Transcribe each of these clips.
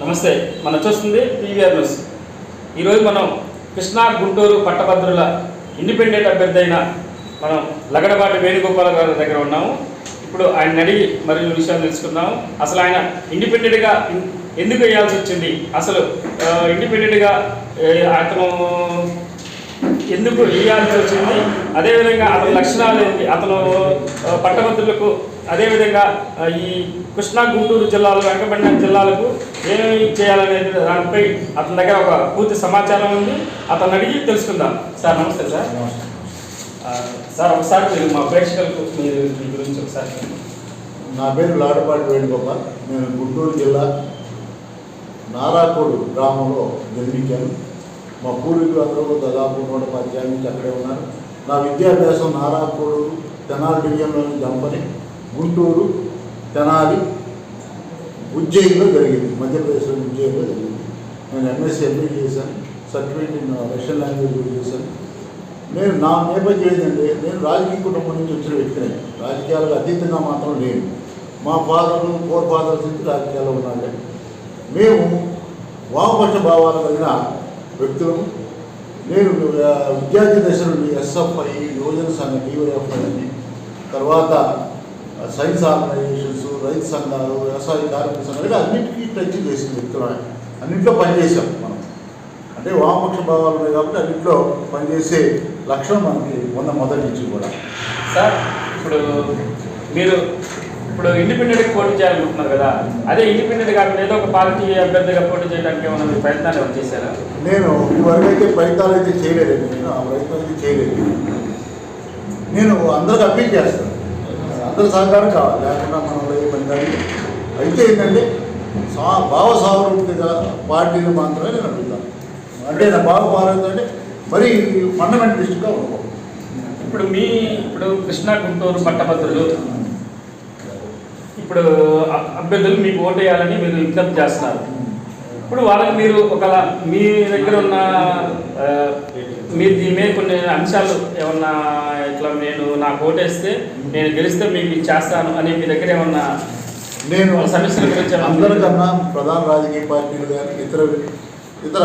నమస్తే, మనం చూస్తుంది పీవీఆర్ న్యూస్. ఈరోజు మనం కృష్ణా గుంటూరు పట్టభద్రుల ఇండిపెండెంట్ అభ్యర్థి అయిన మనం లగడపాటి వేణుగోపాల్ గారి దగ్గర ఉన్నాము. ఇప్పుడు ఆయన అడిగి మరిన్ని విషయాలు తెలుసుకున్నాము. అసలు ఆయన ఇండిపెండెంట్గా ఎందుకు వేయాల్సి వచ్చింది, అసలు ఇండిపెండెంట్గా అతను ఎందుకు వేయాల్సి వచ్చింది, అదేవిధంగా అతని లక్షణాలు ఏంటి, అతను పట్టభద్రులకు, అదేవిధంగా ఈ కృష్ణా గుంటూరు జిల్లాలు వెంకటపట్నం జిల్లాలకు ఏమేమి చేయాలనేది దానిపై అతని దగ్గర ఒక పూర్తి సమాచారం ఉంది. అతను అడిగి తెలుసుకుందాం. సార్ నమస్తే. సార్ ఒకసారి మీరు మా ప్రేక్షకులకు మీరు మీ గురించి ఒకసారి. నా పేరు లగడపాటి వేణుగోపాల్. నేను గుంటూరు జిల్లా నారాకోడు గ్రామంలో జన్మించాను. మా పూర్వీకులు అందరూ దాదాపు 110 ఏళ్ళ నుంచి అక్కడే ఉన్నారు. నా విద్యాభ్యాసం నారాకోడు తెనాలి డివిజన్లోని జంపని, గుంటూరు, తెనాలి, ఉజ్జయిన్లో జరిగింది. మధ్యప్రదేశ్లోని ఉజ్జయిన్లో జరిగింది. నేను ఎంఎస్సీ ఎంబీ చేశాను. సర్టిఫికేట్ ఇన్ రష్యన్ లాంగ్వేజ్ చేశాను. నా నేపథ్యం ఏంటంటే, నేను రాజకీయ కుటుంబం నుంచి వచ్చిన వ్యక్తిని. రాజకీయాలకు అతీతంగా మాత్రం లేను. మా ఫాదర్లు, ఫోర్ ఫాదర్స్ నుంచి రాజకీయాల్లో ఉన్నాను. మేము వామపక్ష భావాలు కలిగిన వ్యక్తులను. నేను విద్యార్థి దశ నుండి ఎస్ఎఫ్ఐ, యువజన సంఘ టీవైఎఫ్ఐ అని, తర్వాత సైన్స్ ఆర్గనైజేషన్స్, రైతు సంఘాలు, వ్యవసాయ కార్మిక సంఘాలు అన్నింటికీ టచ్ చేసిన వ్యక్తులు. అన్నింటిలో పనిచేసాం మనం. అంటే వామపక్ష భావాలు ఉన్నాయి కాబట్టి అన్నింటిలో పనిచేసే లక్ష్యం మనకి మొదటి నుంచి కూడా. సార్ మీరు ఇండిపెండెంట్గా పోటీ చేయాలనుకుంటున్నారు కదా, అదే ఇండిపెండెంట్ కాకుండా ఏదో ఒక పార్టీ అభ్యర్థిగా పోటీ చేయడానికి ఏమైనా మీ ప్రయత్నాలు చేశారా? నేను ఇవరకు అయితే ప్రయత్నాలు అయితే చేయలేదు. ఆ ప్రయత్నం అయితే చేయలేదు. నేను అందరికి అప్పీల్ చేస్తాను, అందరి సహకారం కావాలి, లేకుండా మనం పని. అయితే ఏంటంటే భావ సామరూప్యత పార్టీలు మాత్రమే నేను అడుగుతాను. అంటే నా భావ సామరూప్యత అంటే మరీ ఫండమెంటలిస్ట్గా ఉంటాం. ఇప్పుడు కృష్ణా గుంటూరు పట్టభద్రులు అభ్యర్థులు మీకు ఓటు వేయాలని మీరు విజ్ఞప్తి చేస్తున్నారు. ఇప్పుడు వాళ్ళకి మీరు మీ దగ్గర ఉన్న మీరు దీని మీద కొన్ని అంశాలు ఏమన్నా ఇట్లా నాకు ఓటేస్తే నేను గెలిస్తే మీకు చేస్తాను అని మీ దగ్గర ఏమన్నా నేను సమస్యల గురించి అందరికన్నా ప్రధాన రాజకీయ పార్టీలు కానీ ఇతర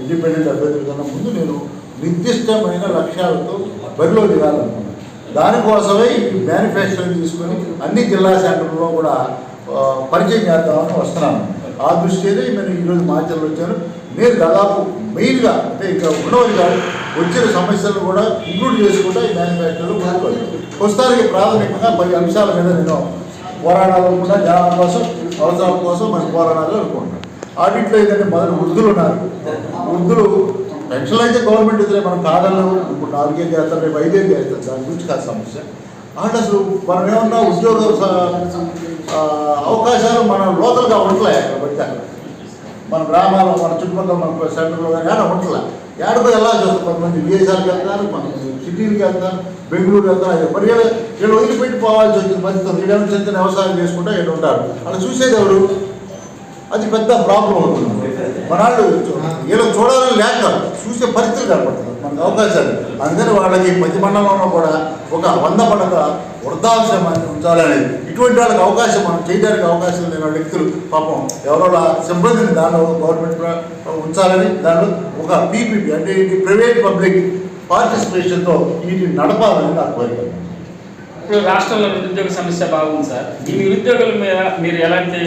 ఇండిపెండెంట్ అభ్యర్థుల కన్నా ముందు నేను నిర్దిష్టమైన లక్ష్యాలతో బరిలో దిగాలనుకున్నాను. దానికోసమే ఈ మేనిఫెస్టోని తీసుకొని అన్ని జిల్లా సెంటర్లో కూడా పరిచయం చేద్దామని వస్తున్నాను. ఆ దృష్టిలో నేను ఈరోజు మాచర్లు వచ్చాను. నేను దాదాపు మెయిన్గా అంటే ఇంకా ఉన్నవి కాదు, వచ్చిన సమస్యలను కూడా ఇంక్లూడ్ చేసుకుంటా ఈ మేనిఫెస్టోలో ప్రస్తుతానికి ప్రాథమికంగా 10 అంశాల మీద నేను పోరాడాలు అనుకున్నా. జనాల కోసం, అవసరాల కోసం మనం పోరాడాలి అనుకుంటున్నాం. ఆడిట్లో ఏంటంటే మొదటి వృద్ధులు ఉన్నారు. వృద్ధులు పెన్షన్లు అయితే గవర్నమెంట్ ఇద్దరే, మనం కాదన్నాము. ఇప్పుడు 4 ఏళ్ళు చేస్తారు, రేపు 5 ఏళ్ళు చేస్తారు. దాని గురించి కాదు సమస్య. అంటే అసలు మనం ఏమన్నా ఉద్యోగ అవకాశాలు మనం లోకల్గా ఉండలే. కాబట్టి మన గ్రామాల్లో, మన చుట్టుపక్కల, మన సెంటర్లో కానీ ఏడా ఉండలే. ఏడకు వెళ్ళాల్సి వస్తుంది. కొంతమంది విదేశాలకు వెళ్తారు, మన సిటీలకు వెళ్తారు, బెంగళూరు వెళ్తారు. మరి వీళ్ళు వదిలిపెట్టి పోవాల్సి వచ్చింది. పరిస్థితి వీళ్ళని చెందిన వ్యవసాయం చేసుకుంటే వీళ్ళు ఉంటారు. అలా చూసేది ఎవరు? అది పెద్ద ప్రాబ్లం అవుతుంది. మన వాళ్ళు వీళ్ళకి చూడాలని లేక చూసే పరిస్థితులు కనపడుతుంది మనకు అవకాశాలు. అందుకని వాళ్ళకి ప్రతి మండలంలో కూడా ఒక 100 పడక వృద్ధాశ్రమాన్ని ఉంచాలనేది. ఇటువంటి వాళ్ళకి అవకాశం మనం చేయడానికి అవకాశం లేని వ్యక్తులు పాపం ఎవరో సిబ్బందిని దానిలో గవర్నమెంట్ ఉంచాలని, దానిలో ఒక పీపీపీ అంటే ప్రైవేట్ పబ్లిక్ పార్టిసిపేషన్తో వీటిని నడపాలని నాకు కోరిక. ఇప్పుడు రాష్ట్రంలో నిరుద్యోగ సమస్య బాగుంది సార్. ఈ నిరుద్యోగుల మీద మీరు ఎలాంటి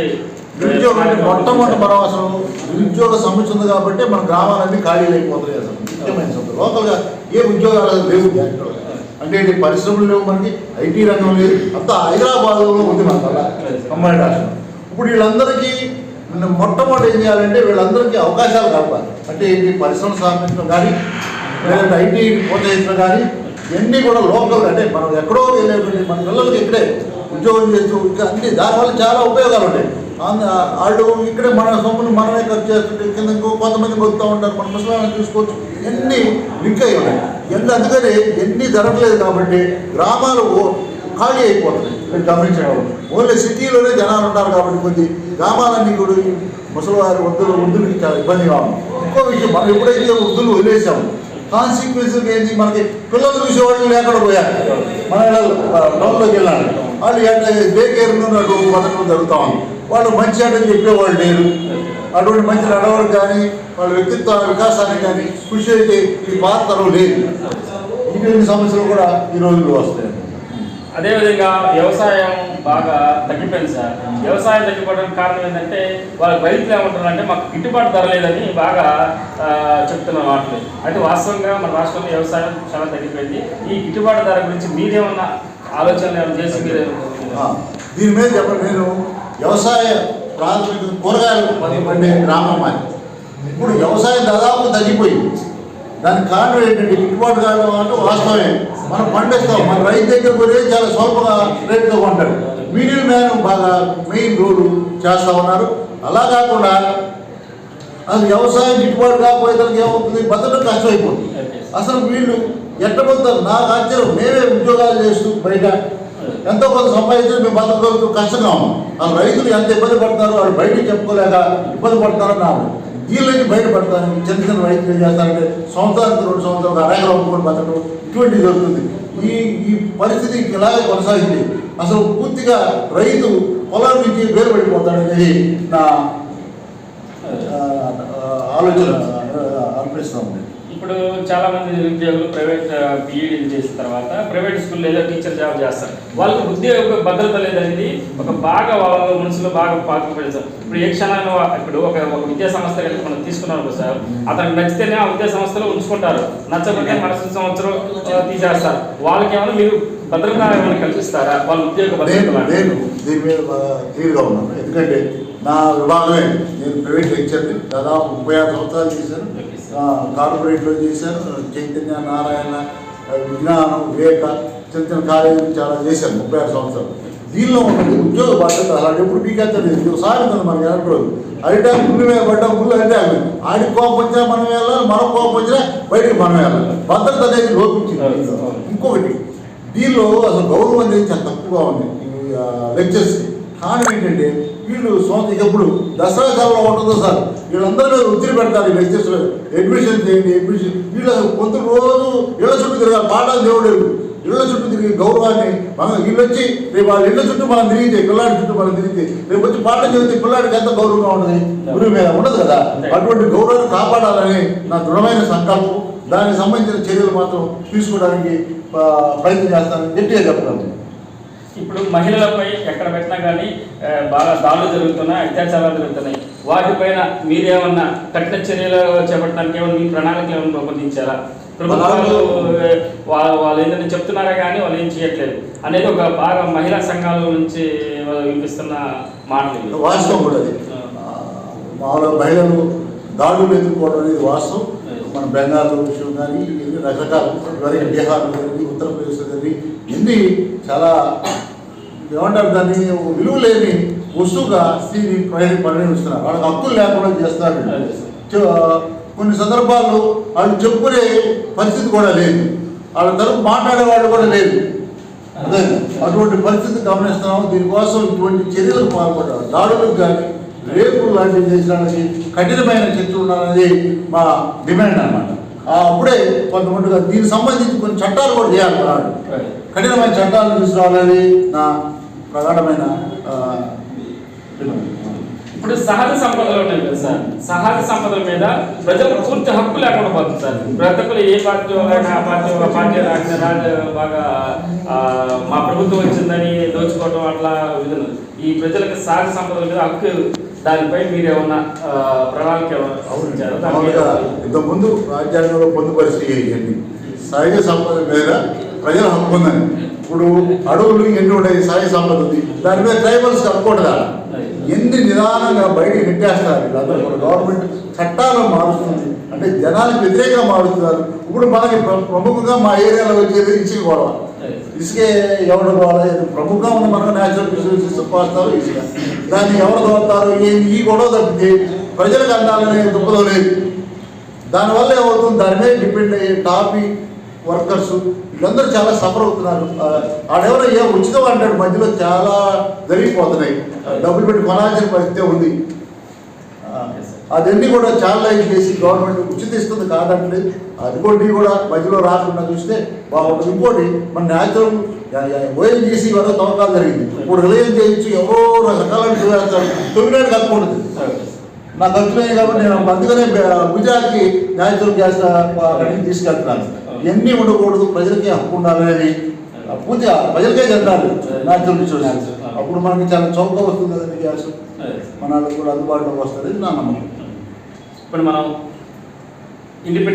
నిరుద్యోగం అంటే మొట్టమొదటి మనం అసలు నిరుద్యోగ సమస్య ఉంది కాబట్టి మన గ్రామాలన్నీ ఖాళీలు అయిపోతాయి. అసలు ముఖ్యమైన సమస్య లోకల్గా ఏ ఉద్యోగాలు లేవు. అంటే పరిశ్రమలు లేవు, మనకి ఐటీ రంగం లేదు. అంతా హైదరాబాద్లో ఉంది మనకు అమ్మాయి రాష్ట్రం. ఇప్పుడు వీళ్ళందరికీ మొట్టమొదటి ఏం చేయాలంటే వీళ్ళందరికీ అవకాశాలు కలపాలి. అంటే ఏంటి, పరిశ్రమ స్థాపించడం కానీ, లేదంటే ఐటీ ప్రోత్సహించడం కానీ, ఇవన్నీ కూడా లోకల్. అంటే మనం ఎక్కడో వెళ్ళేటువంటి మన పిల్లలకి ఇక్కడే ఉద్యోగం చేస్తూ ఇంకా అన్ని దానివల్ల చాలా ఉపయోగాలు ఉంటాయి. వాళ్ళు ఇక్కడే మన సొమ్మును మనమే ఖర్చు చేస్తుంటే కింద ఇంకో కొంతమంది బతుకుతూ ఉంటారు. మన ముసలాన్ని చూసుకోవచ్చు. ఎన్ని లింక్ అయి ఉన్నాయి. అందుకని ఎన్ని జరగలేదు కాబట్టి గ్రామాలు ఖాళీ అయిపోతుంది. మీరు గమనించడం ఓన్లీ సిటీలోనే జనాలు ఉంటారు కాబట్టి కొద్ది గ్రామాలన్నీ కూడా ముసలివారి వృద్ధులకి చాలా ఇబ్బందిగా ఉంది. ఇంకో విషయం, మనం ఎప్పుడైతే వృద్ధులు వదిలేసాము కాన్సిక్వెన్సెస్ ఏంటి, మనకి పిల్లలు చూసేవాళ్ళు లేకుండా పోయారు. మన టౌన్లోకి వెళ్ళాలి, వాళ్ళు డే కేర్లో బతకడం జరుగుతూ ఉంది. వాళ్ళు మంచి అంటే చెప్పేవాళ్ళు లేరు. అటువంటి మంచి నడవడికి కానీ వాళ్ళ వ్యక్తిత్వ వికాసానికి కానీ కృషి అయితే ఈ పాత్ర లేదు. ఇటువంటి సమస్యలు కూడా ఈ రోజుల్లో వస్తాయి. అదేవిధంగా వ్యవసాయం బాగా తగ్గిపోయింది సార్. వ్యవసాయం తగ్గిపోవడానికి కారణం ఏంటంటే వాళ్ళ రైతులు ఏమంటారంటే మాకు గిట్టుబాటు ధర లేదని బాగా చెప్తున్న మాటలు. అంటే వాస్తవంగా మన రాష్ట్రంలో వ్యవసాయం చాలా తగ్గిపోయింది. ఈ గిట్టుబాటు ధర గురించి మీరేమన్నా ఆలోచనలు ఏమైనా చేసి మీరు దీని మీద చెప్పండి. నేను వ్యవసాయ ప్రాథమిక కూరగాయలు పండే గ్రామం అది. ఇప్పుడు వ్యవసాయం దాదాపు తగ్గిపోయింది. దానికి కారణం ఏంటంటే గిట్టుబాటు కావడం అంటే వాస్తవమే. మనం పండిస్తాం, మన రైతు దగ్గర పోతే చాలా స్వల్ప రేటుతో కొంటాడు. మిడిల్ మ్యాన్ బాగా మెయిన్ రోడ్డు చేస్తూ ఉన్నారు. అలా కాకుండా అది వ్యవసాయం గిట్టుబాటు కాకపోయేదానికి ఏమవుతుంది, బతకడం కష్టమైపోతుంది. అసలు వీళ్ళు ఎట్టబోతారు. నాకు ఆశ్చర్యం, మేమే ఉద్యోగాలు చేస్తూ బయట ఎంతో కొంత సంపాదించి మేము బతకగలుగుతూ కష్టంగా ఉన్నాం. ఆ రైతులు ఎంత ఇబ్బంది పడతారో వాళ్ళు బయటకు చెప్పుకోలేక ఇబ్బంది పడతారని నాకు వీళ్ళకి బయటపడతాను. చిన్న చిన్న రైతులు ఏం చేస్తారంటే సంవత్సరానికి 2 సంవత్సరాలు అడగలు అమ్ముకొని బతకడం ఇటువంటివి జరుగుతుంది. ఈ పరిస్థితి ఇలాగే కొనసాగింది. అసలు పూర్తిగా రైతు పొలం నుంచి వేరుపడిపోతాడనేది నా ఆలోచన అనిపిస్తూ ఉంది. ఇప్పుడు చాలా మంది నిరుద్యోగులు ప్రైవేట్ బీఈడీ చేసిన తర్వాత ప్రైవేట్ స్కూల్లో ఏదో టీచర్ జాబ్ చేస్తారు. వాళ్ళకి ఉద్యోగ భద్రత లేదనేది ఒక బాగా వాళ్ళ మనసులో బాగా పాతుకుపోయింది సార్. ఇప్పుడు ఏ క్షణాన్ని ఇప్పుడు ఒక విద్యా సంస్థ కనుక మనం తీసుకున్నాం సార్, అతనికి నచ్చితేనే ఆ విద్యా సంస్థలో ఉంచుకుంటారు, నచ్చకపోతే మరుసటి సంవత్సరం తీసేస్తారు. వాళ్ళకి ఏమైనా మీరు భద్రత ఏమైనా కల్పిస్తారా? వాళ్ళ ఉద్యోగ భద్రత? నేను దీని మీద క్లియర్గా ఉన్నాను. ఎందుకంటే నా విభాగమే, నేను ప్రైవేట్ లెక్చర్ని దాదాపు 36 సంవత్సరాలు చేశాను. కార్పొరేట్లో చేశాను. చైతన్య, నారాయణ, విజ్ఞానం, వివేక చిన్న చిన్న కాలేజీలు చాలా చేశాను 36 సంవత్సరాలు. దీనిలో ఉన్నది ఉద్యోగ బాధ్యత. అలాంటి ఎప్పుడు పీకెత్తలేదు. సాగుతుంది మనకి ఎలక్ట్రోజు అరిటా గుళ్ళు మీద పడ్డా గుళ్ళు అంటే ఆడికి కోపం వచ్చినా మనం వెళ్ళాలి, మనకు కోపం వచ్చినా బయటకు మనం వెళ్ళాలి. భద్రత అనేది లోపించింది. ఇంకొకటి, దీనిలో అసలు గౌరవం అనేది చాలా తక్కువగా ఉంది లెక్చర్స్కి. కారణం ఏంటంటే వీళ్ళు ఎప్పుడు దసరా కాలంలో ఉంటుందో సార్, వీళ్ళందరూ మీద ఒత్తిడి పెడతారు. ఈ లెక్చర్స్ అడ్మిషన్ చేయండి, అడ్మిషన్. వీళ్ళు కొంత రోజు ఇళ్ల చుట్టూ తిరగాలి. పాఠాలు దేవుడు ఇళ్ల చుట్టూ తిరిగి గౌరవాన్ని మనం వీళ్ళు వచ్చి రేపు వాళ్ళ ఇళ్ల చుట్టూ మనం తిరిగితే, పిల్లాడి చుట్టూ మనం తిరిగితే రేపు వచ్చి పాఠం చదివితే పిల్లాడికి ఎంత గౌరవంగా ఉంటుంది, గురువు మీద ఉండదు కదా. అటువంటి గౌరవాన్ని కాపాడాలని నా దృఢమైన సంకల్పం. దానికి సంబంధించిన చర్యలు మాత్రం తీసుకోవడానికి ప్రయత్నం చేస్తానని గట్టిగా చెప్పగలను. ఇప్పుడు మహిళలపై ఎక్కడ పెట్టినా కానీ బాగా దాడులు జరుగుతున్నాయి, అత్యాచారాలు జరుగుతున్నాయి. వాటిపైన మీరేమన్నా కఠిన చర్యలు చేపట్టడానికి ఏమన్నా మీ ప్రణాళికలు ఏమైనా రూపొందించారా? ప్రభుత్వాలు వాళ్ళు ఏంటంటే చెప్తున్నారా కానీ వాళ్ళు ఏం చేయట్లేదు అనేది ఒక బాగా మహిళా సంఘాల నుంచి వినిపిస్తున్న మాటలు. వాస్తవం కూడా అది. మామూలుగా మహిళలు దాడులు ఎదుర్కోవడం అనేది వాస్తవం. మన బెంగాల్ విషయం కానీ ఎన్ని రకరకాల బీహార్ కానీ ఉత్తరప్రదేశ్ కానీ ఎన్ని చాలా ఏమంటారు దాన్ని విలువ లేని వస్తువుగా స్త్రీని పరిగణిస్తున్నారు. వాళ్ళకి హక్కులు లేకుండా చేస్తారు. కొన్ని సందర్భాల్లో వాళ్ళు చెప్పుకునే పరిస్థితి కూడా లేదు. వాళ్ళ తరపు మాట్లాడేవాళ్ళు కూడా లేదు. అదే అటువంటి పరిస్థితి గమనిస్తున్నాము. దీనికోసం ఇటువంటి చర్యలకు పాల్పడ్డారు. దాడులకు కానీ రేపులు లాంటివి చేసడానికి కఠినమైన చర్చలు ఉండాలనేది మా డిమాండ్ అన్నమాట. అప్పుడే కొంతమందిగా దీనికి సంబంధించి కొన్ని చట్టాలు కూడా చేయాలన్నాడు. కఠినమైన చట్టాలను తీసుకురావాలని నా ప్రగాఢమైన ఇప్పుడు సహజ సంపదలు ఉన్నాయి కదా సార్, సహజ సంపదల మీద ప్రజలకు పూర్తి హక్కు లేకుండా పోతుంది సార్. ప్రజలు ఏ పార్టీ వాళ్ళైనా ఆ పార్టీ బాగా మా ప్రభుత్వం వచ్చిందని దోచుకోవడం అట్లా విధులు. ఈ ప్రజలకు సహజ సంపదల మీద హక్కు, దానిపై మీరు ఏమన్నా ప్రణాళిక ఇంతకుముందు రాజ్యాంగంలో పొందుపరిచి సహజ సంపద మీద ప్రజల హక్కు ఉందని. ఇప్పుడు అడవులు ఎన్ని ఉన్నాయి, సహజ సంపద ఉంది, దాని మీద ట్రైబల్స్ హక్కు ఎన్ని నిదానంగా బయటికి నెట్టేస్తారు. వీళ్ళందరూ కూడా గవర్నమెంట్ చట్టాలను మారుస్తుంది అంటే జనాలకు వ్యతిరేకంగా మారుతున్నారు. ఇప్పుడు మనకి ప్రముఖంగా మా ఏరియాలో వచ్చేది ఇసుక గొడవ. ఇసుకే ఎవరు గొడవ ప్రముఖంగా ఉంది. మనకు న్యాచురల్ రిసోర్సెస్ కోస్తారు ఇసుక, దాన్ని ఎవరు దోస్తారు, ఈ గొడవ తప్పితే ప్రజలకు అందాలనే దుఃఖం లేదు. దానివల్ల ఏమవుతుంది, దాని మీద డిపెండ్ అయ్యే టాపీ వర్కర్స్ వీళ్ళందరూ చాలా సఫర్ అవుతున్నారు. ఆడెవరో ఉచితం అంటాడు, మధ్యలో చాలా జరిగిపోతున్నాయి. డబ్బులు పెట్టి కొనాల్సిన పరిస్థితి ఉంది. అదన్నీ కూడా చాలా చేసి గవర్నమెంట్ ఉచిత ఇస్తుంది కాదంటే అది కూడా మధ్యలో రాకుండా చూస్తే బాగుంటుంది. ఇంకోటి మన న్యాచురల్ ఓఎన్జీసీ వరకు తవ్వకాలు జరిగింది. ఇప్పుడు రిలయన్స్ చేయొచ్చు, ఎవరో రకరకాల తొమ్మిది కలుపుకుంటుంది. నా ఖర్చులే కాబట్టి నేను అందుకనే గుజరాత్కి న్యాచురల్ గ్యాస్ అక్కడికి తీసుకెళ్తున్నాను. ఇవన్నీ ఉండకూడదు, ప్రజలకి హక్కు ఉండాలనేది పూర్తిగా ప్రజలకే చెందాలి న్యాచురల్ రిసోర్సెస్. అప్పుడు మనకి చాలా చౌకగా వస్తుంది కదండి గ్యాస్, మన కూడా అందుబాటులోకి వస్తుంది నా నమ్మకం. ఇప్పుడు మనం ఇండిపెండెంట్